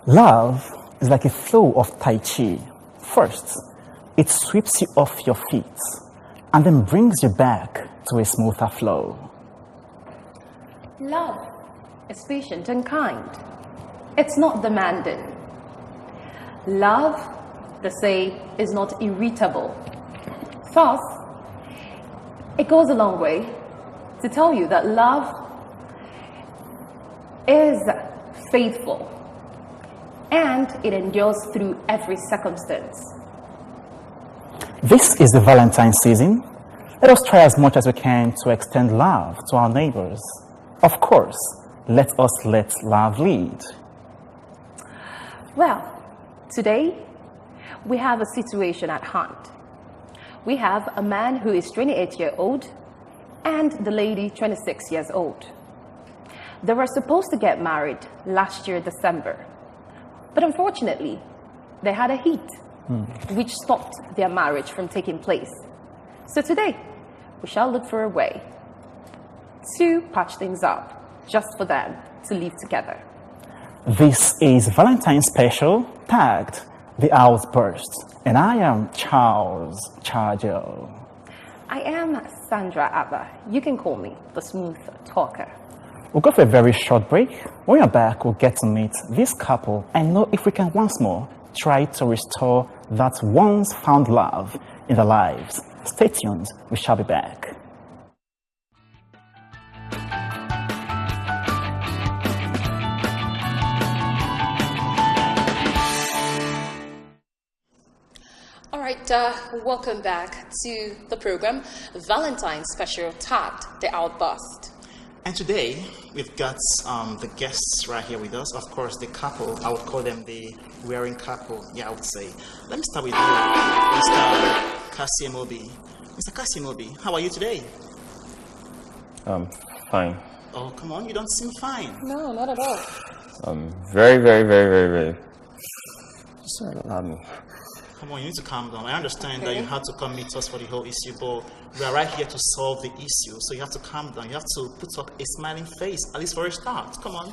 Love is like a flow of Tai Chi. First, it sweeps you off your feet and then brings you back to a smoother flow. Love is patient and kind. It's not demanding. Love, they say, is not irritable. Thus, it goes a long way to tell you that love is faithful and it endures through every circumstance. This is the Valentine season. Let us try as much as we can to extend love to our neighbors. Of course, let us let love lead. Well, today we have a situation at hand. We have a man who is 28 years old and the lady 26 years old. They were supposed to get married last year, December. But unfortunately, they had a heat, which stopped their marriage from taking place. So today, we shall look for a way to patch things up, just for them to live together. This is Valentine Special, tagged The Outburst. And I am Charles Chargel. I am Sandra Abba. You can call me the smooth talker. We'll go for a very short break. When we're back, we'll get to meet this couple and know if we can once more try to restore that once found love in their lives. Stay tuned. We shall be back. All right, welcome back to the program, Valentine Special, tagged The Outburst. And today, we've got the guests right here with us. Of course, the couple, I would call them the wearing couple, I would say. Let me start with you, Mr. Kasiemobi. Mr. Kasiemobi, how are you today? Fine. Oh, come on, you don't seem fine. No, not at all. Very. Sorry, allow me. Come on, you need to calm down. I understand that you had to come meet us for the whole issue, but we are right here to solve the issue. So you have to calm down. You have to put up a smiling face, at least for a start. Come on.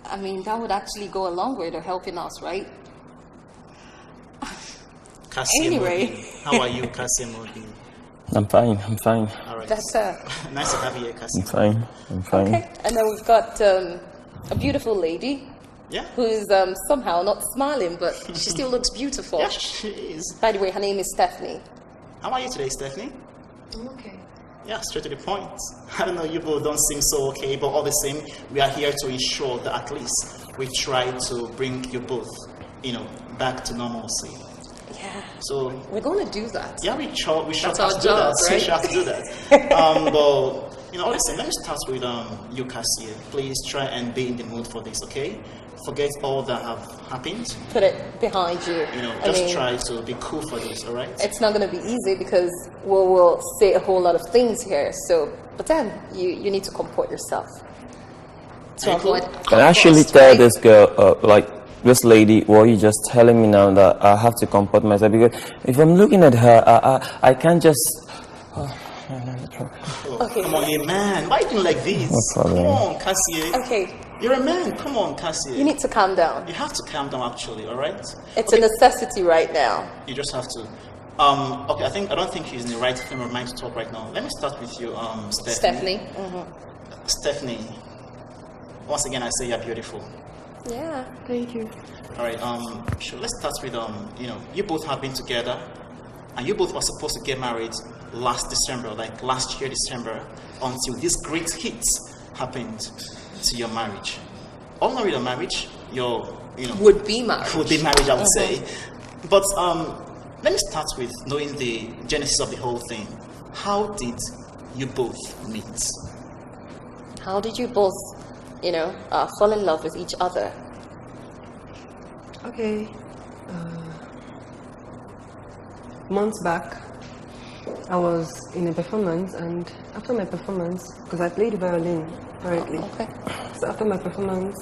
I mean, that would actually go a long way to helping us, right? Anyway. How are you, Kasiemobi? I'm fine. All right. That's nice to have you here, Kasiemobi. I'm fine. Okay, and then we've got a beautiful lady. Yeah. Who's somehow not smiling, but she still looks beautiful. Yeah, she is. By the way, her name is Stephanie. How are you today, Stephanie? I'm okay. Yeah, straight to the point. I don't know, you both don't seem so okay, but all the same, we are here to ensure that at least we try to bring you both, back to normalcy. Yeah. So we're going to do that. Yeah, we shall have to do that. Right? We shall have to do that. But all the same, let me start with you, Cassie. Please try and be in the mood for this, okay? Forget all that have happened. Put it behind you. Try to be cool for this, all right? It's not going to be easy because we'll say a whole lot of things here. But then you need to comport yourself to avoid. Can I actually tell this girl, this lady, what you just telling me now that I have to comport myself? Because if I'm looking at her, I can't just. Okay. Come on, you're a man. Why are you doing like this? No problem. Come on, Cassie. Okay. You're a man. Come on, Cassie. You need to calm down. You have to calm down, actually. All right. It's a necessity right now. You just have to. Okay. I don't think she's in the right frame of mind to talk right now. Let me start with you, Stephanie. Stephanie. Once again, I say you're beautiful. Yeah. Thank you. All right. Sure. Let's start with you both have been together, and you both were supposed to get married last year December, until this great hit happened to your marriage. Or not your marriage, your would be marriage, I would say. But let me start with knowing the genesis of the whole thing. How did you both meet? How did you both, fall in love with each other? Okay. Months back, I was in a performance, and after my performance, because I played violin currently, so after my performance,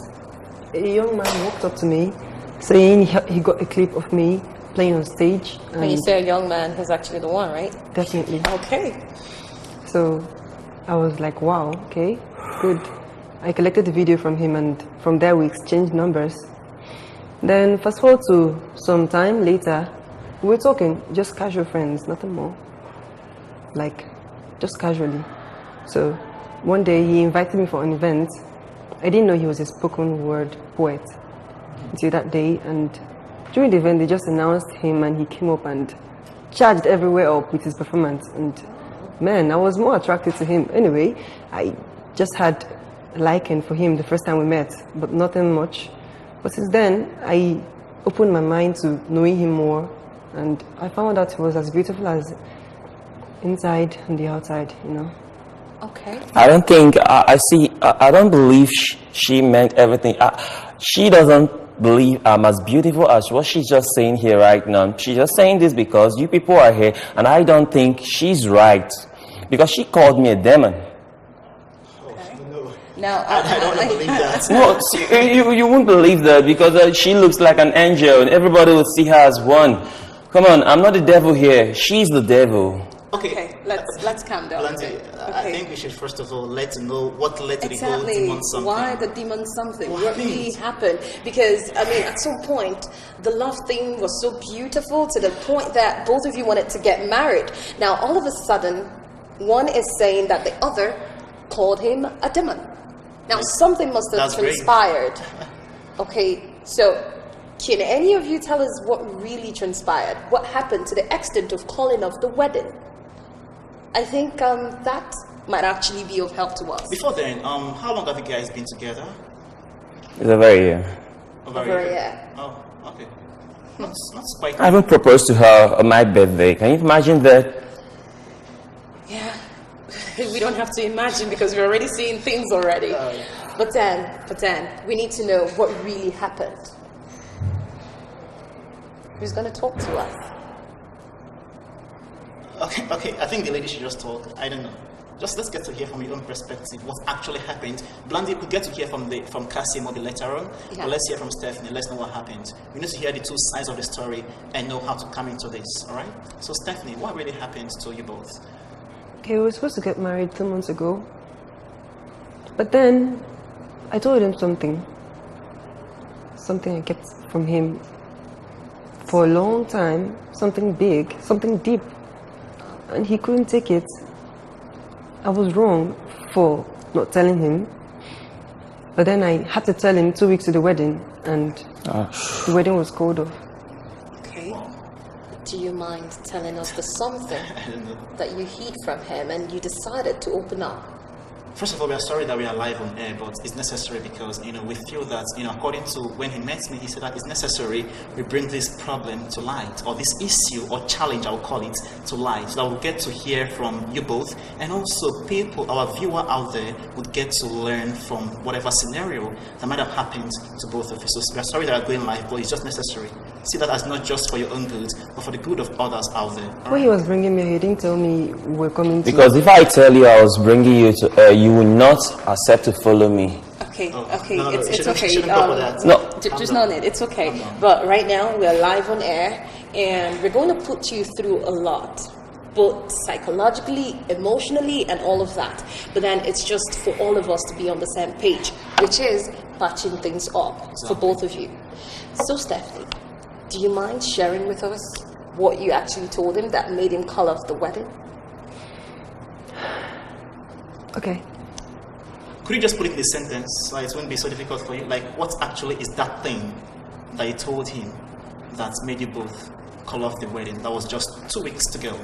a young man walked up to me saying he got a clip of me playing on stage. When you say a young man, he's actually the one, right? Definitely. Okay. So I was like, wow, okay, good. I collected the video from him, and from there we exchanged numbers. Then fast forward to some time later, we were talking, just casual friends, nothing more. Like, just casually. So, one day he invited me for an event. I didn't know he was a spoken word poet until that day. And during the event, they just announced him and he came up and charged everywhere up with his performance. And man, I was more attracted to him. Anyway, I just had a liking for him the first time we met, but nothing much. But since then, I opened my mind to knowing him more. And I found out he was as beautiful as inside and the outside, you know. Okay. I don't think, I don't believe she meant everything. She doesn't believe I'm as beautiful as what she's just saying here right now. She's just saying this because you people are here, and I don't think she's right. Because she called me a demon. Now, I don't believe that. No, see, you won't believe that because she looks like an angel and everybody will see her as one. Come on, I'm not the devil here. She's the devil. Okay, let's calm down. Valentine, I think we should first of all let to know what led to the whole Exactly. demon something. Why the demon something? What What really happened? Because, I mean, at some point, the love thing was so beautiful to the point that both of you wanted to get married. Now, all of a sudden, one is saying that the other called him a demon. Now, something must have That's great. transpired. Okay, so can any of you tell us what really transpired? What happened to the extent of calling off the wedding? I think that might actually be of help to us. Before then, how long have you guys been together? It's a very year. Over Over a year. Oh, okay. Not quite. I haven't proposed to her on my birthday. Can you imagine that? Yeah, we don't have to imagine because we're already seeing things already. But then, we need to know what really happened. Who's going to talk to us? Okay. I think the lady should just talk. I don't know. Just let's get to hear from your own perspective what actually happened. Blandy, we get to hear from Cassie maybe later on. Yeah. But let's hear from Stephanie. Let's know what happened. We need to hear the two sides of the story and know how to come into this. All right. So Stephanie, what really happened to you both? Okay, we were supposed to get married 2 months ago. But then, I told him something. Something I kept from him for a long time. Something big, something deep. And he couldn't take it. I was wrong for not telling him. But then I had to tell him 2 weeks to the wedding. And the wedding was called off. Okay. Do you mind telling us the something that you hid from him and you decided to open up? First of all, we are sorry that we are live on air, but it's necessary because, we feel that, according to when he met me, he said that it's necessary we bring this problem to light, or this issue or challenge, I'll call it, to light, so that we'll get to hear from you both, and also people, our viewer out there, would get to learn from whatever scenario that might have happened to both of you. So we are sorry that we're going live, but it's just necessary. See that as not just for your own good, but for the good of others out there. All When he was bringing me, he didn't tell me we're coming to... Because if I tell you I was bringing you to her, you will not accept to follow me. Okay, No, it's okay. shouldn't go for that. No. Just not it. It's okay. But right now we're live on air, and we're going to put you through a lot, both psychologically, emotionally, and all of that. But then it's just for all of us to be on the same page, which is patching things up for both of you. So, Stephanie, do you mind sharing with us what you actually told him that made him call off the wedding? Okay. Could you just put it in a sentence so it won't be so difficult for you? Like, what actually is that thing that you told him that made you both call off the wedding? That was just 2 weeks to go.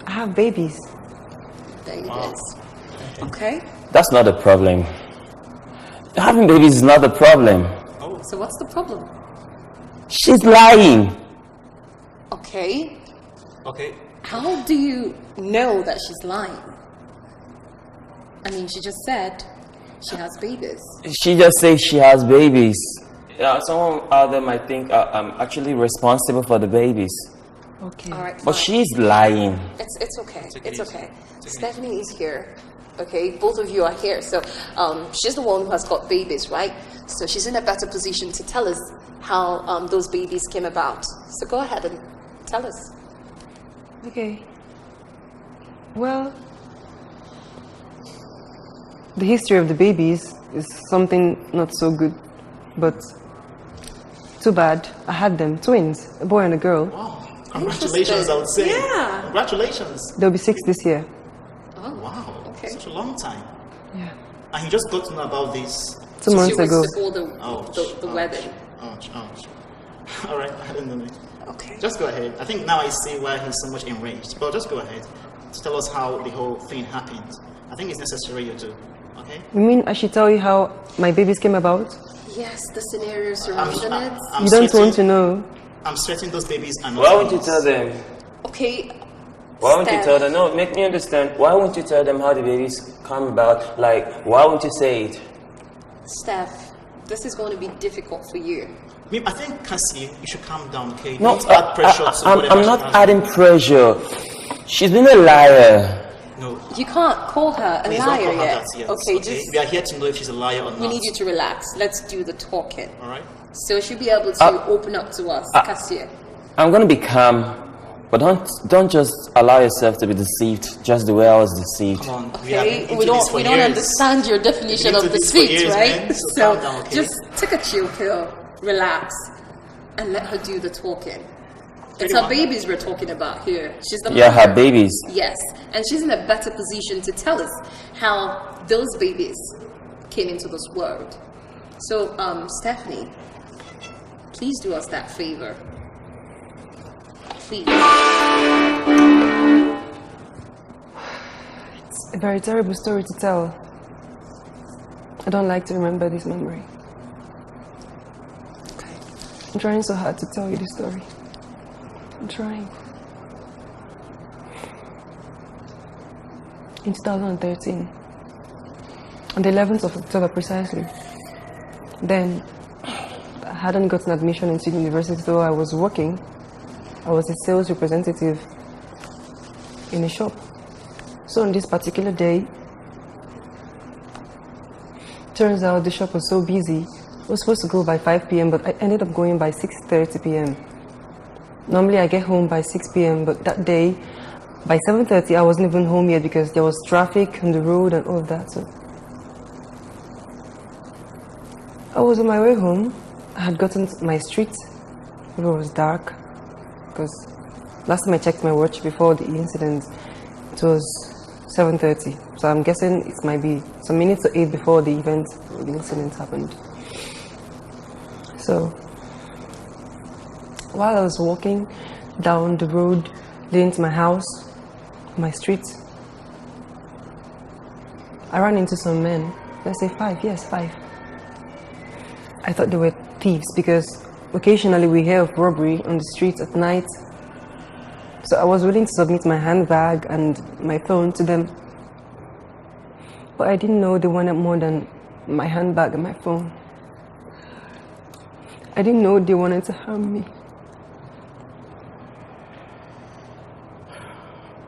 I have babies. There it Wow. is. Okay. That's not the problem. Having babies is not the problem. So what's the problem? She's lying. Okay. Okay. How do you know that she's lying? I mean, she just said she has babies. She just says she has babies. Someone out there might think I'm actually responsible for the babies. Okay. All right. But fine. she's lying. It's okay. Take it It's easy. okay. Take it Stephanie is here. Okay, both of you are here. So she's the one who has got babies, right? So she's in a better position to tell us how those babies came about. So go ahead and tell us. Okay. Well, the history of the babies is something not so good, but too bad. I had them, twins, a boy and a girl. Wow. Congratulations, I would say. Yeah. Congratulations. They'll be 6 this year. Oh, Wow. okay. Such a long time. Yeah. And you just got to know about this. 2 months 2 weeks ago. before Ouch, the wedding. Ouch, ouch. All right, I don't know. Okay. Just go ahead. I think now I see why he's so much enraged. But just go ahead to tell us how the whole thing happened. I think it's necessary you do. Okay? You mean I should tell you how my babies came about? Yes, the scenario surrounding it. You don't want to know. I'm certain those babies are not. Why won't you yours. tell them? Okay. Why won't you Steph. tell them? No, make me understand. Why won't you tell them how the babies come about? Like, why won't you say it? Steph, this is going to be difficult for you. I think, Cassie, you should calm down, okay? No, Don't add pressure to whatever I'm she not has. adding pressure. She's been a liar. No. You can't call her a Please don't liar call her yet. that yet. Okay, just We are here to know if she's a liar or not. we need you to relax. Let's do the talking. All right? So she'll be able to open up to us, Cassia. I'm gonna be calm, but don't just allow yourself to be deceived just the way I was deceived. Come on. We have been Okay, into we this don't for we don't years. understand your definition We've of been into this for deceit, years, right? man. So So calm down, okay? just take a chill pill, relax, and let her do the talking. It's Pretty her much. babies we're talking about here. She's the Yeah, her mother. babies. Yes, and she's in a better position to tell us how those babies came into this world. So, Stephanie, please do us that favor. Please. It's a very terrible story to tell. I don't like to remember this memory. Okay. I'm trying so hard to tell you the story. I'm trying. In 2013, on the 11th of October precisely, then I hadn't gotten admission into university, so I was working. I was a sales representative in a shop. So on this particular day, turns out the shop was so busy. I was supposed to go by 5 p.m., but I ended up going by 6:30 p.m. Normally I get home by 6 p.m., but that day, by 7:30, I wasn't even home yet because there was traffic on the road and all of that. So I was on my way home. I had gotten to my street. It was dark because last time I checked my watch before the incident, it was 7:30. So I'm guessing it might be some minutes to 8 before the event, the incident happened. So while I was walking down the road leading to my house, my street, I ran into some men. Let's say 5, yes, 5. I thought they were thieves because occasionally we hear of robbery on the streets at night. So I was willing to submit my handbag and my phone to them. But I didn't know they wanted more than my handbag and my phone. I didn't know they wanted to harm me.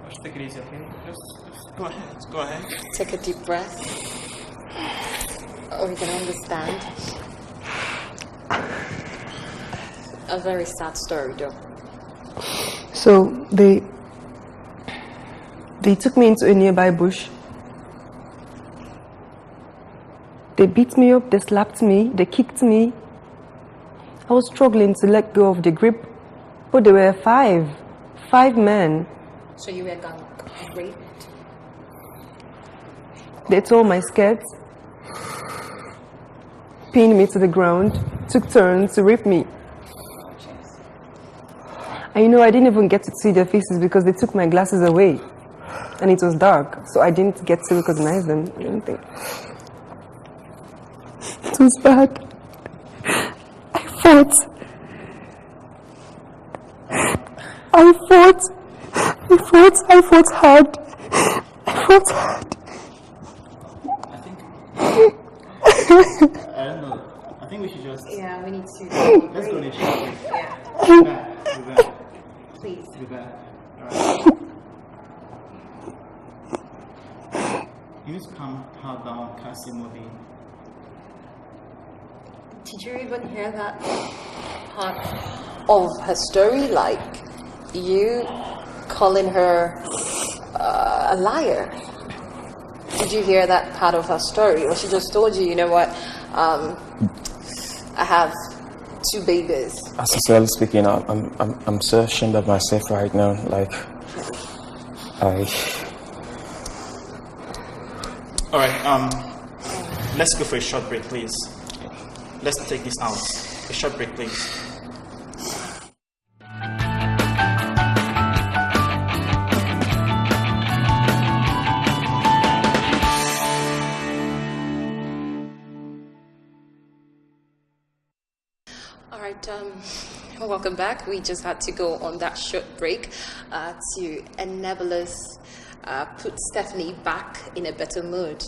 Just take it easy, okay? Just Go ahead. Go ahead. Take a deep breath. We can understand. A very sad story, though. So they took me into a nearby bush. They beat me up, they slapped me, they kicked me. I was struggling to let go of the grip, but there were 5 men. So you were gang raped? They tore my skirt, pinned me to the ground, took turns to rape me. And you know, I didn't even get to see their faces because they took my glasses away. And it was dark, so I didn't get to recognize them or anything. It was bad. I fought hard. I think. I don't know. I think we should just. Yeah, we need to. Let's go to the shower. Yeah, Be back. Be back. please. Be back. Alright. You need to calm her down, Cassie Moby. Did you even hear that part of her story? Like, you calling her a liar? Did you hear that part of her story? Or she just told you, you know what, I have 2 babies. Sincerely speaking, I'm so ashamed of myself right now. Like, All right, let's go for a short break, please. Let's take this out. A short break, please. All right, welcome back. We just had to go on that short break to enable us put Stephanie back in a better mood.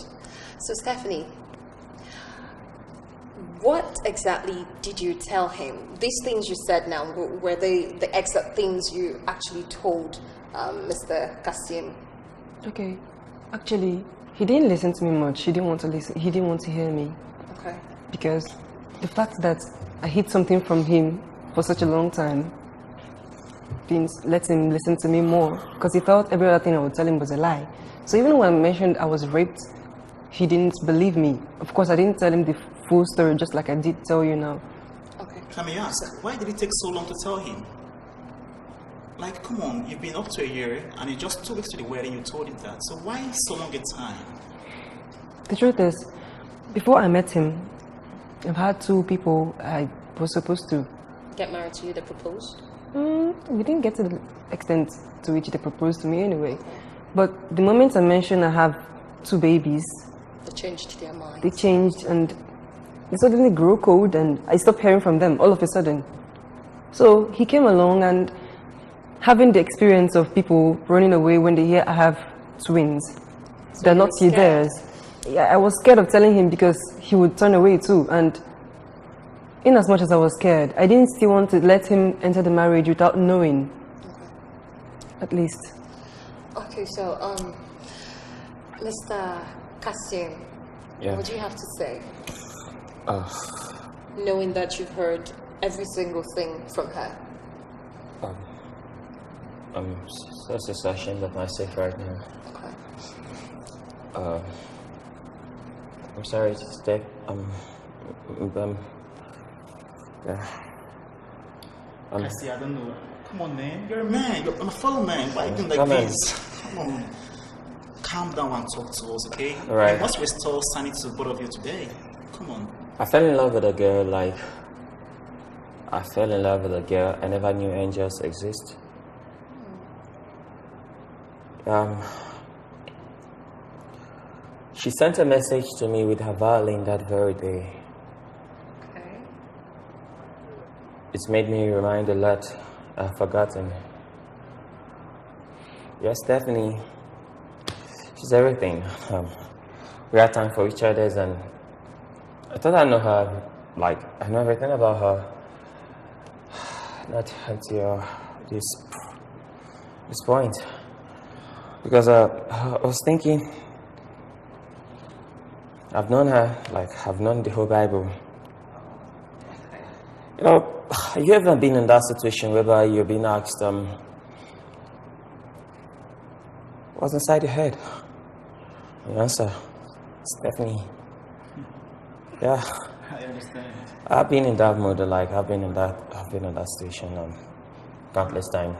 So Stephanie, what exactly did you tell him? These things you said now, were they the exact things you actually told Mr. Kasim? Okay. Actually, he didn't listen to me much. He didn't want to listen. He didn't want to hear me. Okay. Because the fact that I hid something from him for such a long time didn't let him listen to me more. Because he felt every other thing I would tell him was a lie. So even when I mentioned I was raped, he didn't believe me. Of course, I didn't tell him the full story, just like I did tell you now. Okay. Can I ask, why did it take so long to tell him? Like, come on, you've been up to a year, and it's just 2 weeks to the wedding, you told him that. So why so long a time? The truth is, before I met him, I've had 2 people I was supposed to Get married to you, they proposed? We didn't get to the extent to which they proposed to me anyway. But the moment I mentioned I have 2 babies, They changed their minds. they changed and they suddenly grew cold and I stopped hearing from them all of a sudden. So he came along and having the experience of people running away when they hear I have twins. So They're you not were scared? theirs. Yeah, I was scared of telling him because he would turn away too. And in as much as I was scared, I didn't still want to let him enter the marriage without knowing. At least. Okay, so, Mr. Kasim, Yeah. what do you have to say? Knowing that you've heard every single thing from her. I'm so ashamed of myself right now. Okay. I'm sorry, Steph. Yeah. I see, I don't know. Come on, man. You're a man. I'm a fellow man. Why are you doing like Come on. this? Come on. Calm down and talk to us, okay? All right. I must restore sanity to both of you today. Come on. I fell in love with a girl, like, I fell in love with a girl. I never knew angels exist. She sent a message to me with her violin that very day. Okay. It's made me remind a lot I've forgotten. Yes, Stephanie, she's everything. We had time for each other, and I thought I know her, like, I know everything about her. Not until this point. Because I was thinking, I've known her, like, I've known the whole Bible. You know, have you ever been in that situation whereby you're being asked, what's inside your head? The answer, Stephanie. Yeah. I understand. I've been in that mode, like, I've been in that situation countless times.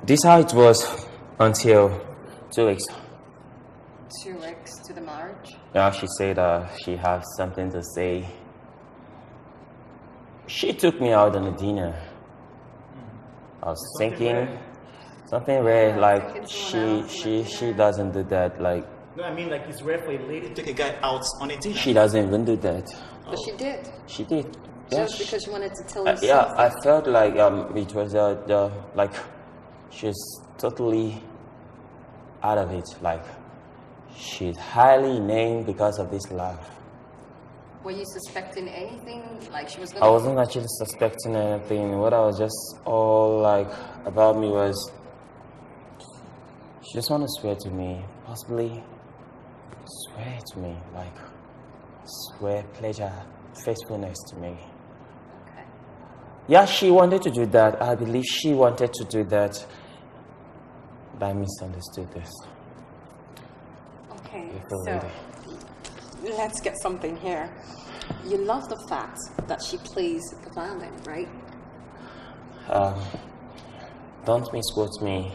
This is how it was until 2 weeks. 2 weeks to the marriage? Yeah, she said she has something to say. She took me out on a dinner. I was thinking something rare, like she doesn't do that. Like, No, I mean, like, it's rare for a lady to take a guy out on a dinner. she doesn't even do that. But she did. She did. Just because she wanted to tell you Yeah, something. I felt like it was like she's totally out of it. Like, she's highly named because of this love. Were you suspecting anything? Like she was I gonna... wasn't actually suspecting anything. What I was just all like about me was she just wanted to swear to me, possibly swear to me, like swear pleasure, faithfulness to me. Okay. Yeah, she wanted to do that. I believe she wanted to do that, but I misunderstood this. Okay, Beautiful so lady. let's get something here. You love the fact that she plays the violin, right? Don't misquote me.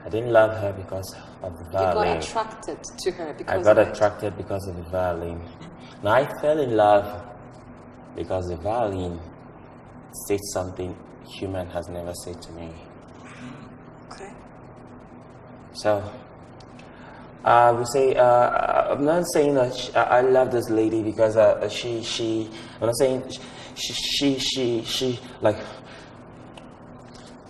I didn't love her because of the You violin. got attracted to her because I got of it. attracted because of the violin. Now I fell in love because the violin said something human has never said to me. Okay. So, I would say, I'm not saying that I love this lady because I'm not saying she like.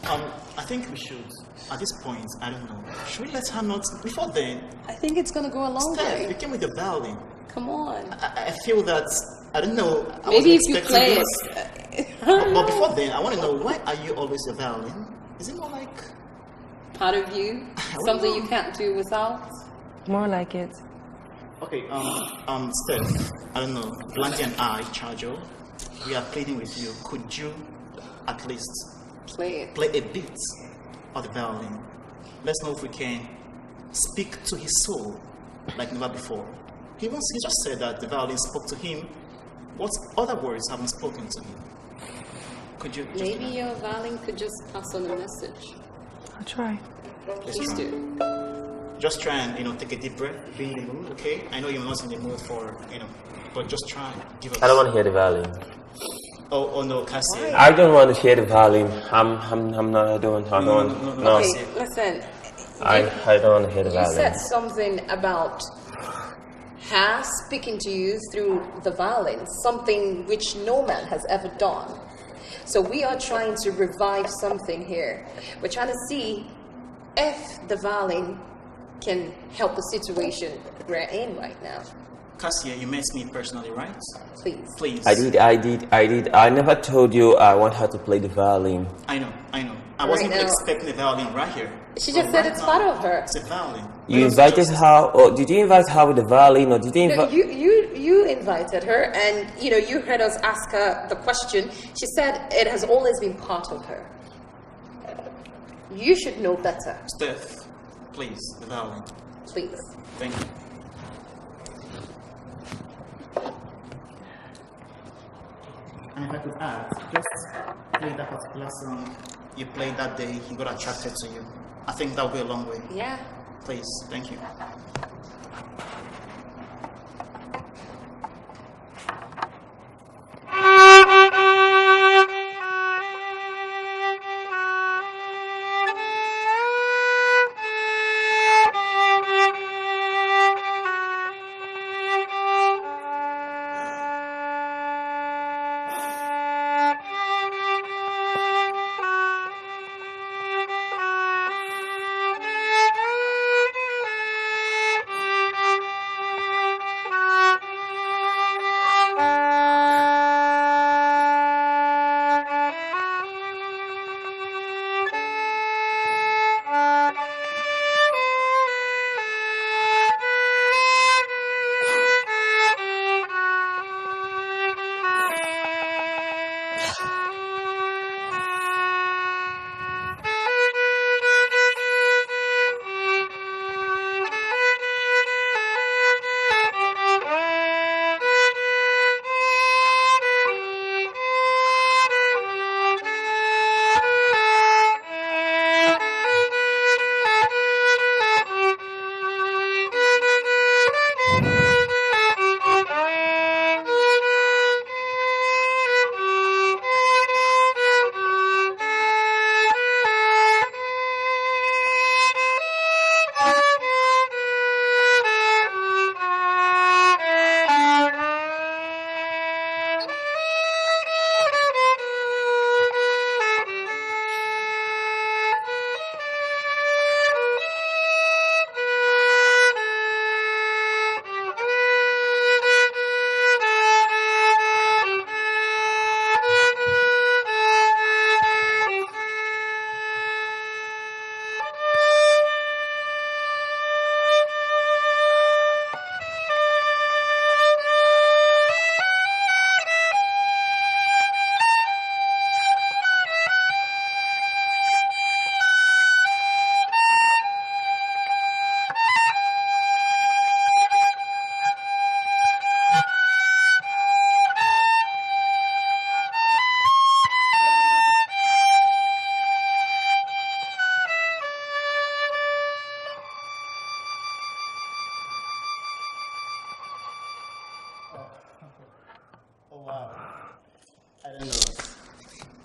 I think we should, at this point, I don't know, should we let her not, before then, I think it's gonna go a long Steph, you way. came with the violin. Come on. I feel that, I don't know, I Maybe if wasn't you play expecting it. this. But before then, I want to know, why are you always a violin? Is it more like, Part of you, something you can't do without. More like it. okay, Steph, I don't know, Blanty and I, Charjo, we are pleading with you, could you at least Play it. play a bit of the violin? Let's know if we can speak to his soul like never before. He just said that the violin spoke to him. What other words haven't spoken to him? Could you just Maybe your violin could just pass on a message. I'll try. please Please try. do. Just try and take a deep breath, be in the mood, okay? I know you're not in the mood for, but just try. Give us. I don't want to hear the violin. Oh no, Cassie. I don't want to hear the violin. I'm not. I don't. No. Okay, listen. I don't want to hear the You violin. said something about her speaking to you through the violin, something which no man has ever done. So we are trying to revive something here. We're trying to see if the violin can help the situation we're in right now. Cassia, you met me personally, right? Please. Please. I did. I never told you I want her to play the violin. I know. I wasn't Right now. expecting the violin right here. She just But said right it's now, part of her. It's a violin. You Where's invited justice? her, or did you invite her with the violin, or did you No, invite? you invited her, and you heard us ask her the question. She said it has always been part of her. You should know better, Steph, please, the violin. please. Thank you. And if I could add, just play that particular song you played that day, he got attracted to you. I think that'll go a long way. Yeah. Please, thank you.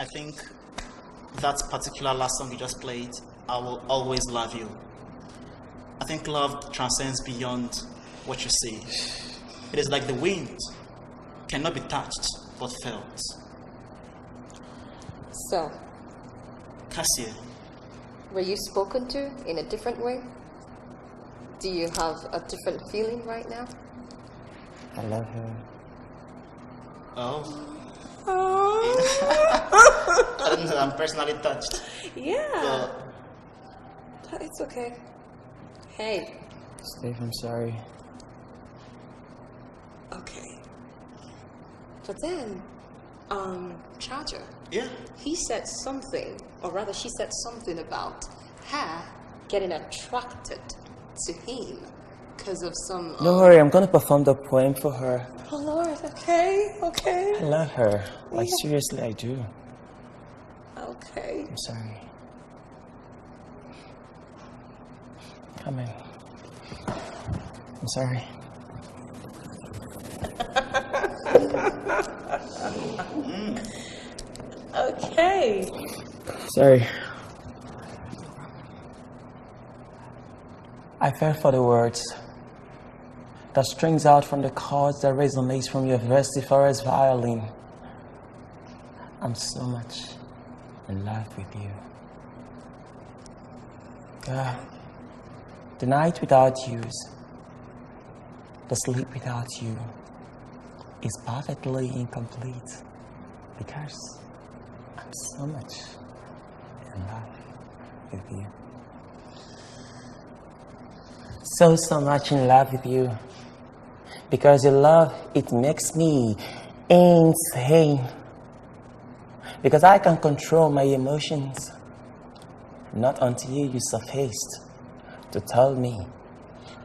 I think that particular last song you just played, I Will Always Love You. I think love transcends beyond what you see. It is like the wind, cannot be touched but felt. So, Cassie, were you spoken to in a different way? Do you have a different feeling right now? I love her. oh. I'm personally touched. Yeah. It's okay. Hey. Steve, I'm sorry. Okay. But then, Charger, Yeah. he said something, or rather she said something about her getting attracted to him because of some... Don't worry, I'm gonna perform the poem for her. Oh Lord, okay. I love her. Like, seriously, I do. Okay. I'm sorry. Come in. I'm sorry. Okay. Sorry. I fell for the words. The strings out from the chords that resonates from your vociferous violin. I'm so much in love with you. God, the night without you, the sleep without you is perfectly incomplete because I'm so much in love with you. So much in love with you because your love, it makes me insane because I can control my emotions not until you surfaced to tell me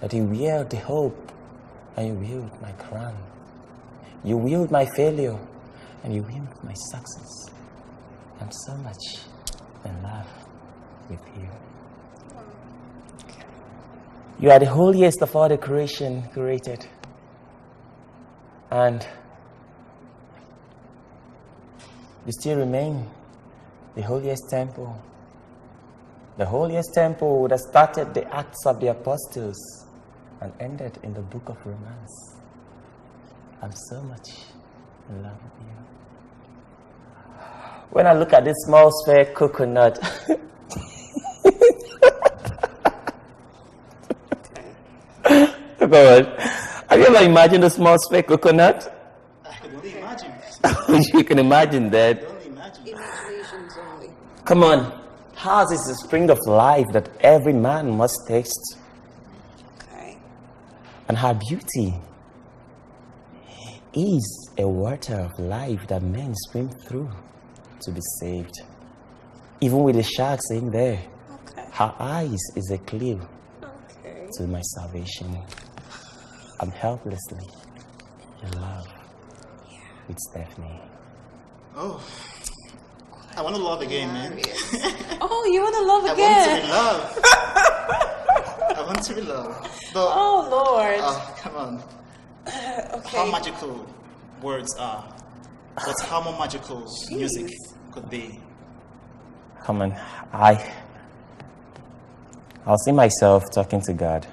that you wield the hope and you wield my crown. You wield my failure and you wield my success. I'm so much in love with you. You are the holiest of all the creation created. And you still remain the holiest temple. The holiest temple that started the Acts of the Apostles and ended in the book of Romans. I'm so much in love with you. When I look at this small sphere coconut, come on. Have you ever imagined a small sphere coconut? I can only imagine. You can imagine that. I can only imagine. Imaginations only. Come on. Ours is the spring of life that every man must taste. Okay. And her beauty is a water of life that men swim through to be saved. Even with the sharks in there, Okay. her eyes is a clue Okay. to my salvation. I'm helplessly in love with Stephanie. Oh. I want to love again, man. Oh, you want to love I again? want to be loved. I want to be loved. But, Oh Lord. come on. Okay. How magical words are. But how more magical music could be. Come on, I'll see myself talking to God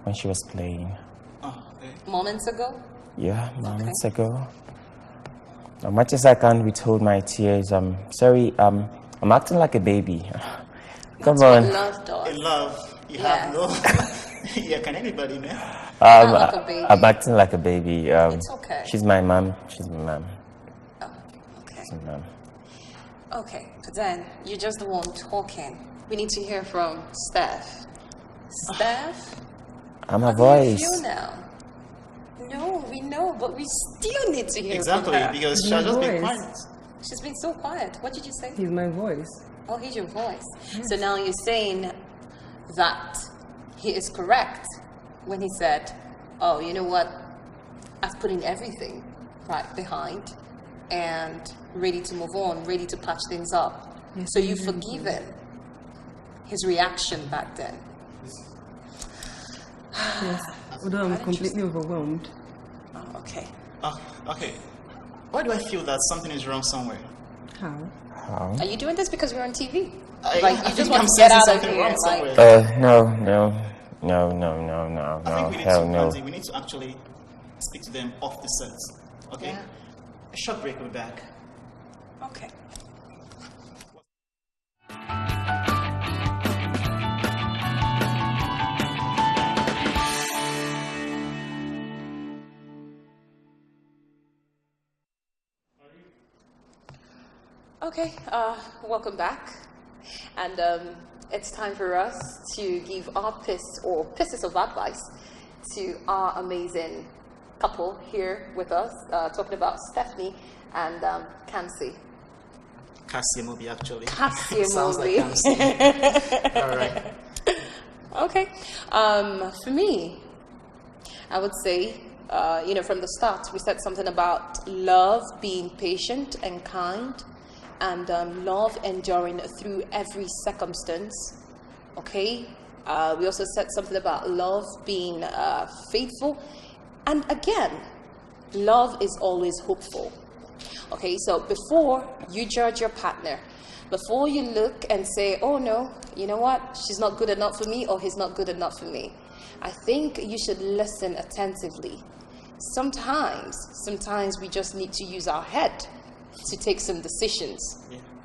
when she was playing. Oh, okay. Moments ago. Yeah, moments ago. As much as I can't withhold my tears, I'm sorry, I'm acting like a baby. Come That's on. what love does. In love, you have no... Yeah, can anybody, man? Not like a baby. I'm acting like a baby. It's okay. She's my mom. She's my mom. Oh, okay. She's my mom. Okay, but then you're just the one talking. We need to hear from Steph. Steph? I'm her How do you voice. feel now? No, we know, but we still need to hear Exactly, from her. because she has just been voice. quiet. She's been so quiet. What did you say? He's my voice. Oh, he's your voice. So now you're saying that he is correct when he said, oh, you know what? I've put in everything right behind and ready to move on, ready to patch things up. Yes, So you've forgiven his reaction back then. Yes. Although I'm completely overwhelmed. Oh, okay. Okay. Why do I feel that something is wrong somewhere? How? Are you doing this because we're on TV? I Like, you think just want I'm to get sensing out of something here? wrong Like, somewhere. No, I think we need hell to, no. Andy, we need to actually speak to them off the set. Okay? Yeah. A short break, we'll be back. okay. Okay, welcome back. And it's time for us to give our pieces of advice to our amazing couple here with us, talking about Stephanie and Kansi. Cassie movie, actually. Cassie Sounds like movie. Cassie. All right. Okay. For me, I would say, from the start, we said something about love being patient and kind, and love enduring through every circumstance. Okay. We also said something about love being faithful, and again, love is always hopeful. Okay, so before you judge your partner, before you look and say, oh no, you know what, she's not good enough for me, or he's not good enough for me, I think you should listen attentively. Sometimes we just need to use our head to take some decisions.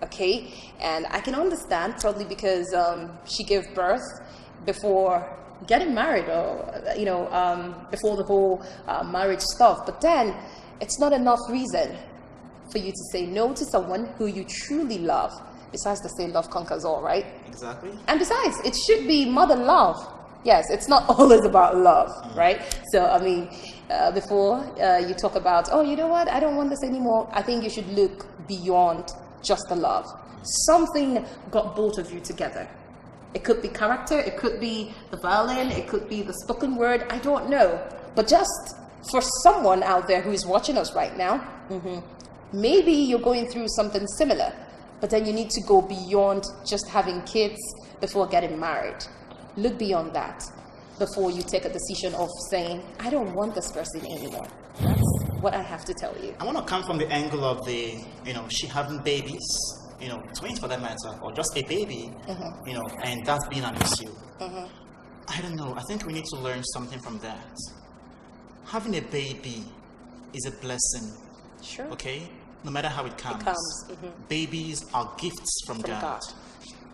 Okay, and I can understand, probably because she gave birth before getting married, or before the whole marriage stuff. But then it's not enough reason for you to say no to someone who you truly love. Besides, they say love conquers all, right? Exactly. And besides, it should be mother love. Yes, it's not always about love, right? So, I mean, before you talk about, oh, you know what, I don't want this anymore, I think you should look beyond just the love. Something got both of you together. It could be character, it could be the violin, it could be the spoken word, I don't know. But just for someone out there who is watching us right now, maybe you're going through something similar, but then you need to go beyond just having kids before getting married. Look beyond that before you take a decision of saying, I don't want this person anymore. That's what I have to tell you. I want to come from the angle of she having babies, twins for that matter, or just a baby, and that being an issue. I don't know. I think we need to learn something from that. Having a baby is a blessing. Sure. Okay? No matter how it comes. Babies are gifts from God.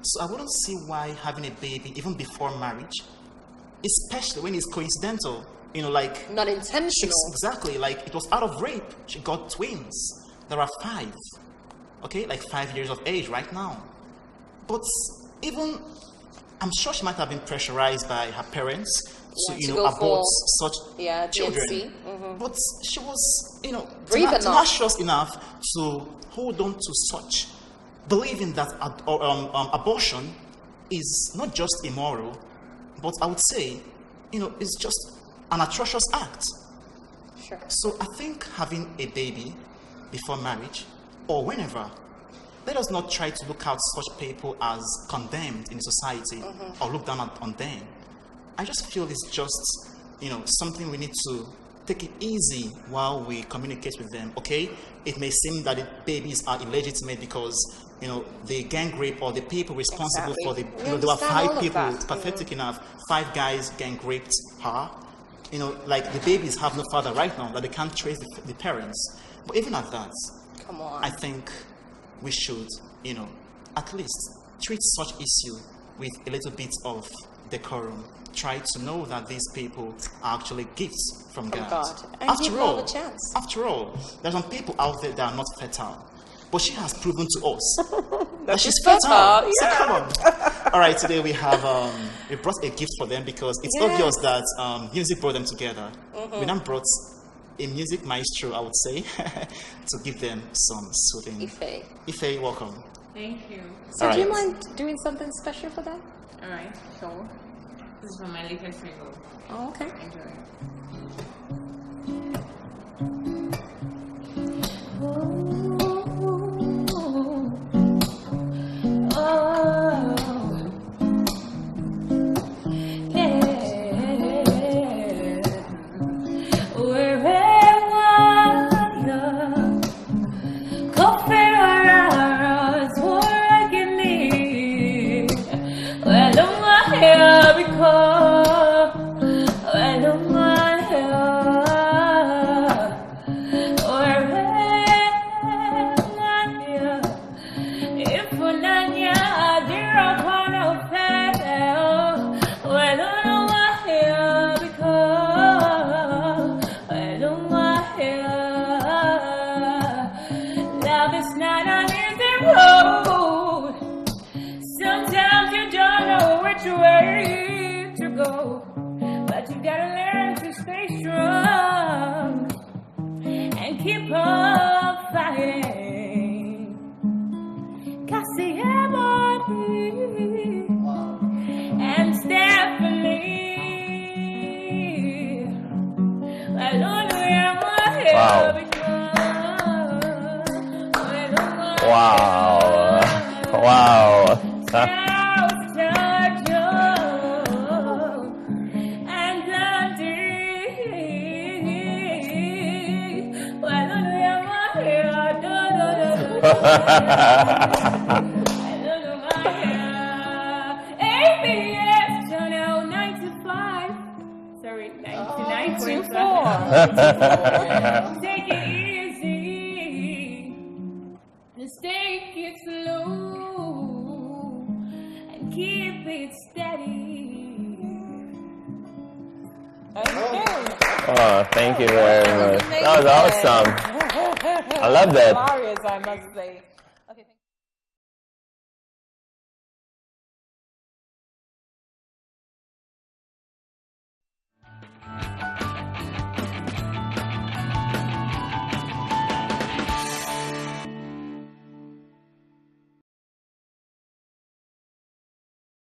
So I wouldn't see why having a baby, even before marriage, especially when it's coincidental, not intentional. Exactly, like it was out of rape. She got twins. There are 5. Okay, like 5 years of age right now. But even, I'm sure she might have been pressurized by her parents to abort such children. But she was, tenacious enough to hold on to such, believing that abortion is not just immoral, but I would say, it's just an atrocious act. Sure. So I think having a baby before marriage, or whenever, let us not try to look out such people as condemned in society or look down on them. I just feel it's just, something we need to take it easy while we communicate with them, okay? It may seem that the babies are illegitimate because, the gang rape or the people responsible for the, there were 5 people, pathetic enough, 5 guys gang raped her. Like the babies have no father right now, that they can't trace the parents. But even at that, come on, I think we should, at least treat such issue with a little bit of decorum. Try to know that these people are actually gifts from God. And give them a chance. After all, there are some people out there that are not fertile. But she has proven to us that she's fertile. Yeah. So come on. All right, today we have we brought a gift for them because it's obvious that music brought them together. We then brought a music maestro, I would say, to give them some soothing. Ife, welcome. Thank you. So do you mind doing something special for them? All right, sure. This is from my latest single. Oh, okay. Enjoy. Wherever Wow. Wow. ABS channel 95. Sorry, 99.4. Take it easy. Just take it slow and keep it steady. Oh, thank you very much. That was awesome. I love that. Glorious, I must say.